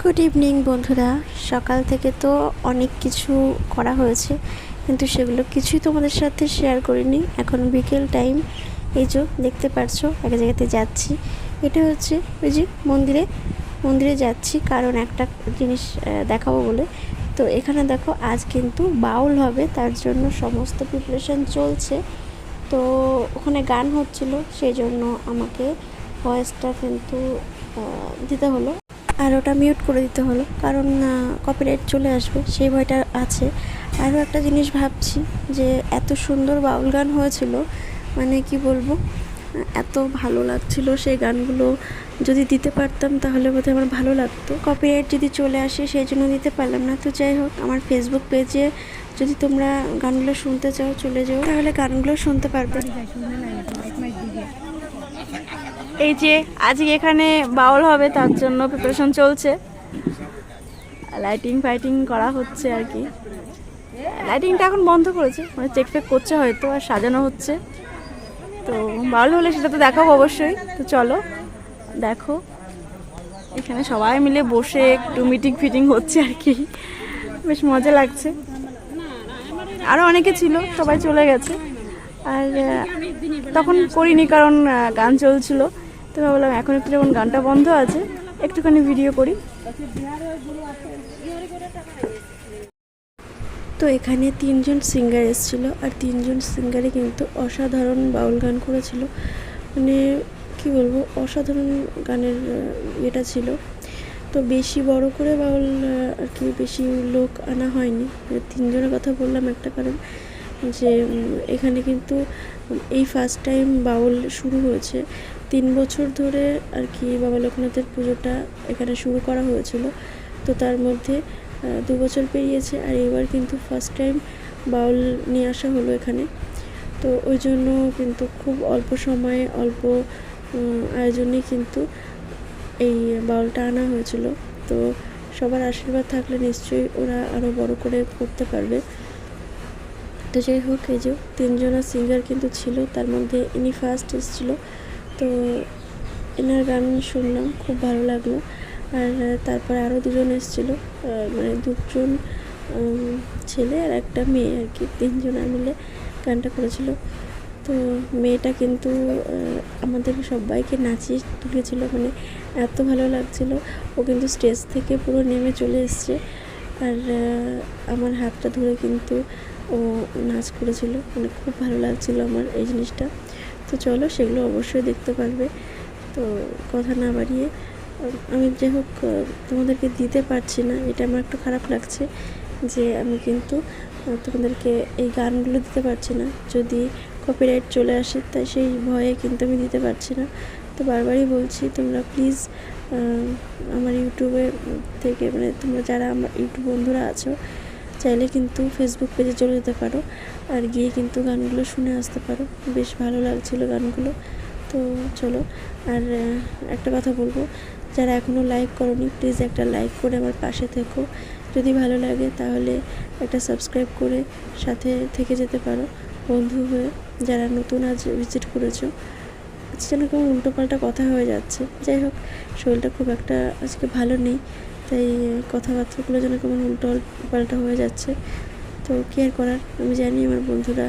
Good evening বন্ধুরা। সকাল থেকে তো অনেক কিছু করা হয়েছে, কিন্তু সেগুলো কিছুই তোমাদের সাথে শেয়ার করিনি। এখন বিকেল টাইম, এই যে দেখতে পারছো এক জায়গাতে যাচ্ছি। এটা হচ্ছে ওই যে মন্দিরে যাচ্ছি, কারণ একটা জিনিস দেখাবো বলে। তো এখানে দেখো, আজ কিন্তু বাউল হবে, তার জন্য সমস্ত প্রিপারেশন চলছে। তো ওখানে গান হচ্ছিল, সেই জন্য আমাকে ভয়েসটা কিন্তু দিতে হলো, আর ওটা মিউট করে দিতে হলো, কারণ কপিরাইট চলে আসবে, সেই ভয়টা আছে। আরও একটা জিনিস ভাবছি যে এত সুন্দর বাউল গান হয়েছিল, মানে কি বলবো, এত ভালো লাগছিল সেই গানগুলো। যদি দিতে পারতাম তাহলে বোধহয় আমার ভালো লাগতো। কপিরাইট যদি চলে আসে সেই জন্য দিতে পারলাম না। তো যাই হোক, আমার ফেসবুক পেজে যদি তোমরা গানগুলো শুনতে চাও চলে যাও, তাহলে গানগুলো শুনতে পারবে। এই যে আজকে এখানে বাউল হবে, তার জন্য প্রিপারেশন চলছে, লাইটিং ফাইটিং করা হচ্ছে আর কি। লাইটিংটা এখন বন্ধ করেছে, মানে চেক ফেক করছে হয়তো, আর সাজানো হচ্ছে। তো বাউল হলে সেটা তো দেখাবো অবশ্যই। তো চলো দেখো, এখানে সবাই মিলে বসে একটু মিটিং ফিটিং হচ্ছে আর কি, বেশ মজা লাগছে। আরও অনেকে ছিল, সবাই চলে গেছে। আর তখন করিনি, কারণ গান চলছিল। তো ভাবলাম এখন একটু যখন গানটা বন্ধ আছে, একটুখানি ভিডিও করি। তো এখানে 3জন সিঙ্গার এসেছিলো, আর 3জন সিঙ্গারে কিন্তু অসাধারণ বাউল গান করেছিল। মানে কি বলবো, অসাধারণ গানের এটা ছিল। তো বেশি বড় করে বাউল আর কি বেশি লোক আনা হয়নি। 3জনের কথা বললাম একটা কারণ, যে এখানে কিন্তু এই ফার্স্ট টাইম বাউল শুরু হয়েছে। 3 বছর ধরে আর কি বাবা লোকনাথের পুজোটা এখানে শুরু করা হয়েছিল। তো তার মধ্যে 2 বছর পেরিয়েছে, আর এবার কিন্তু ফার্স্ট টাইম বাউল নিয়ে আসা হলো এখানে। তো ওই জন্য কিন্তু খুব অল্প সময়ে অল্প আয়োজনে কিন্তু এই বাউলটা আনা হয়েছিল। তো সবার আশীর্বাদ থাকলে নিশ্চয়ই ওরা আরও বড় করে করতে পারবে। তো যাই হোক, এই যে 3জনা সিঙ্গার কিন্তু ছিল, তার মধ্যে ইনি ফার্স্ট এসেছিলো। তো এনার গান শুনলাম, খুব ভালো লাগলো। আর তারপরে আরও 2জন এসেছিলো, মানে 2জন ছেলে আর একটা মেয়ে আর কি, 3জনা মিলে গানটা করেছিল। তো মেয়েটা কিন্তু আমাদের সবাইকে নাচিয়ে তুলেছিল, মানে এত ভালো লাগছিল। ও কিন্তু স্টেজ থেকে পুরো নেমে চলে এসছে, আর আমার হাতটা ধরে কিন্তু ও নাচ করেছিল। মানে খুব ভালো লাগছিল আমার এই জিনিসটা। তো চলো, সেগুলো অবশ্যই দেখতে পারবে। তো কথা না বাড়িয়ে আমি যাই হোক তোমাদেরকে দিতে পারছি না, এটা আমার একটু খারাপ লাগছে যে আমি কিন্তু তোমাদেরকে এই গানগুলো দিতে পারছি না, যদি কপিরাইট চলে আসে, তাই সেই ভয়ে কিন্তু আমি দিতে পারছি না। তো বারবারই বলছি, তোমরা প্লিজ আমার ইউটিউবে থেকে, মানে তোমরা যারা আমার ইউটিউব বন্ধুরা আছো, চাইলে কিন্তু ফেসবুক পেজে চলে যেতে পারো, আর গিয়ে কিন্তু গানগুলো শুনে আসতে পারো। বেশ ভালো লাগছিলো গানগুলো। তো চলো, আর একটা কথা বলবো, যারা এখনও লাইক করোনি, প্লিজ একটা লাইক করে আমার পাশে থেকো। যদি ভালো লাগে তাহলে একটা সাবস্ক্রাইব করে সাথে থেকে যেতে পারো বন্ধু হয়ে, যারা নতুন আজ ভিজিট করেছো। আজকে যেন কেমন উল্টোপাল্টা কথা হয়ে যাচ্ছে। যাই হোক, শরীরটা খুব একটা আজকে ভালো নেই, তাই কথাবার্তাগুলো যেন কেমন উল্টো পাল্টা হয়ে যাচ্ছে। তো কি আর করার, আমি জানি আমার বন্ধুরা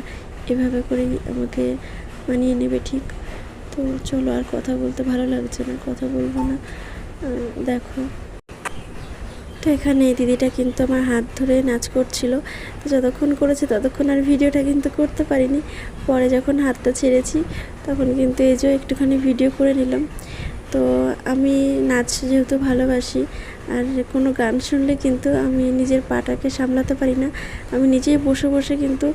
এভাবে করেই আমাকে মানিয়ে নেবে ঠিক। তো চলো, আর কথা বলতে ভালো লাগছে না, কথা বলবো না। দেখো, তো এখানে এই দিদিটা কিন্তু আমার হাত ধরে নাচ করছিল। তো যতক্ষণ করেছে ততক্ষণ আর ভিডিওটা কিন্তু করতে পারিনি। পরে যখন হাতটা ছেড়েছি তখন কিন্তু এই যে একটুখানি ভিডিও করে নিলাম। তো আমি নাচ যেহেতু ভালোবাসি, আর কোনো গান শুনলে কিন্তু আমি নিজের পাটাকে সামলাতে পারি না, আমি নিজেই বসে বসে কিন্তু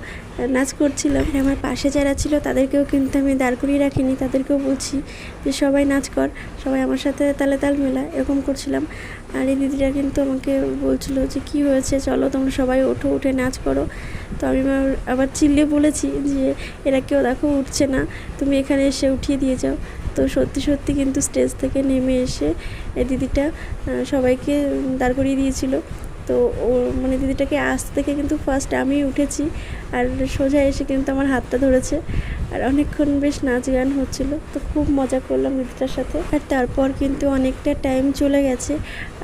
নাচ করছিলাম। আর আমার পাশে যারা ছিল তাদেরকেও কিন্তু আমি দাঁড় করিয়ে রাখিনি, তাদেরকেও বলছি যে সবাই নাচ কর, সবাই আমার সাথে তালে তাল মেলা, এরকম করছিলাম। আর এই দিদিরা কিন্তু আমাকে বলছিল যে কি হয়েছে, চলো তোমরা সবাই ওঠো, উঠে নাচ করো। তো আমি আবার চিল্লিয়ে বলেছি যে এরা কেউ দেখো উঠছে না, তুমি এখানে এসে উঠিয়ে দিয়ে যাও। তো সত্যি সত্যি কিন্তু স্টেজ থেকে নেমে এসে এই দিদিটা সবাইকে দাঁড় করিয়ে দিয়েছিল। তো ও মানে দিদিটাকে আসতে দেখে কিন্তু ফার্স্ট আমি উঠেছি, আর সোজা এসে কিন্তু আমার হাতটা ধরেছে, আর অনেকক্ষণ বেশ নাচ গান হচ্ছিল। তো খুব মজা করলাম দিদিটার সাথে। আর তারপর কিন্তু অনেকটা টাইম চলে গেছে,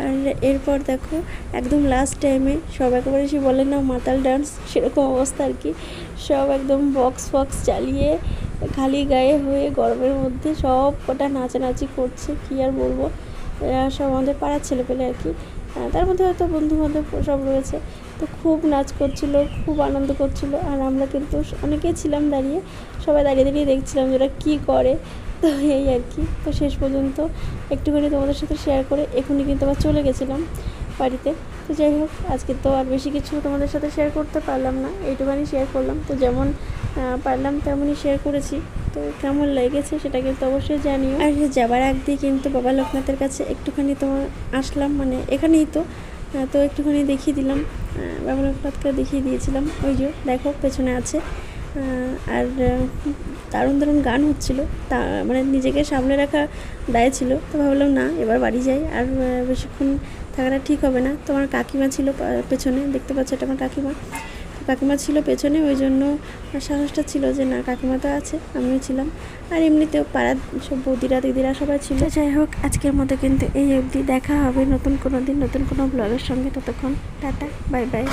আর এরপর দেখো একদম লাস্ট টাইমে সব একেবারে সে বলে না মাতাল ডান্স, সেরকম অবস্থা আর কি। সব একদম বক্স ফক্স চালিয়ে খালি গায়ে হয়ে গরমের মধ্যে সব কটা নাচানাচি করছে, কী আর বলবো। সব আমাদের পাড়ার ছেলেপেলে আর কি, তার মধ্যে হয়তো বন্ধুবান্ধব সব রয়েছে। তো খুব নাচ করছিল, খুব আনন্দ করছিল, আর আমরা কিন্তু অনেকেই ছিলাম দাঁড়িয়ে, সবাই দাঁড়িয়ে দাঁড়িয়ে দেখছিলাম যে ওরা কী করে। তো এই আর কি। তো শেষ পর্যন্ত একটুখানি তোমাদের সাথে শেয়ার করে এখনই কিন্তু আবার চলে গেছিলাম বাড়িতে। তো যাই হোক, আজকে তো আর বেশি কিছু তোমাদের সাথে শেয়ার করতে পারলাম না, এইটুখানি শেয়ার করলাম। তো যেমন পারলাম তেমনই শেয়ার করেছি। তো কেমন লেগেছে সেটা কিন্তু অবশ্যই জানিও। আর যাবার আগ দিয়ে কিন্তু বাবা লোকনাথের কাছে একটুখানি তোমার আসলাম, মানে এখানেই তো, তো একটুখানি দেখিয়ে দিলাম, বাবা লোকনাথকে দেখিয়ে দিয়েছিলাম। ওই যে দেখো পেছনে আছে। আর দারুণ দারুণ গান হচ্ছিল, তা মানে নিজেকে সামলে রাখা দায় ছিল। তো ভাবলাম না, এবার বাড়ি যাই, আর বেশিক্ষণ থাকাটা ঠিক হবে না। তোমার কাকিমা ছিল পেছনে, দেখতে পাচ্ছ এটা আমার কাকিমা। কাকিমা ছিল পেছনে, ওই জন্য সাহসটা ছিল যে না, কাকিমা তো আছে, আমিও ছিলাম। আর এমনিতেও পাড়ার সব বৌদিরা দিদিরা সবাই ছিল। যাই হোক, আজকের মতো কিন্তু এই অবধি। দেখা হবে নতুন কোনো দিন নতুন কোনো ব্লগের সঙ্গে। ততক্ষণ টাটা, বাই বাই।